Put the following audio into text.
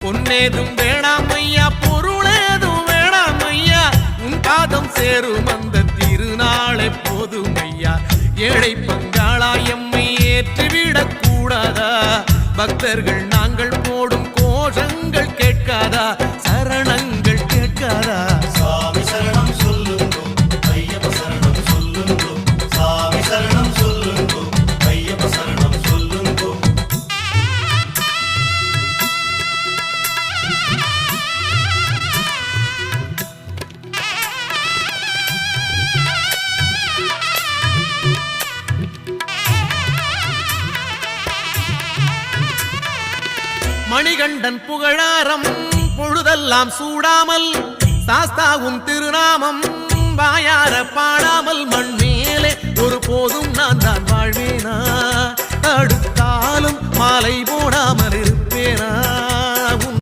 பொன்னேதும் வேணாம் ஐயா, பொருளேதும் வேணாம் ஐயா, உன் பாதம் சேரும் அந்த திருநாளை போதும் ஐயா. ஏழை பங்காளா எம்மை ஏற்றிவிடக் கூடாதா? பக்தர்கள் நாங்கள் போடும் கோஷங்கள் கேட்காதா? சரணங்கள் கேட்காதா? சாமி சரணம் சொல்லுங்கோ, ஐயப்ப சரணம் சொல்லுங்கோ, சாமி சரணம் சொல்லுங்கோ, ஐயப்ப சரணம் சொல்லுங்கோ. மணிகண்டன் புகழாரம் பொழுதெல்லாம் சூடாமல், சாஸ்தாவும் திருநாமம் வாயார பாடாமல், மண் மேலே ஒரு போதும் நான் தான் வாழ்வேனா? தடுத்தாலும் மாலை போடாமல் இருப்பேனா?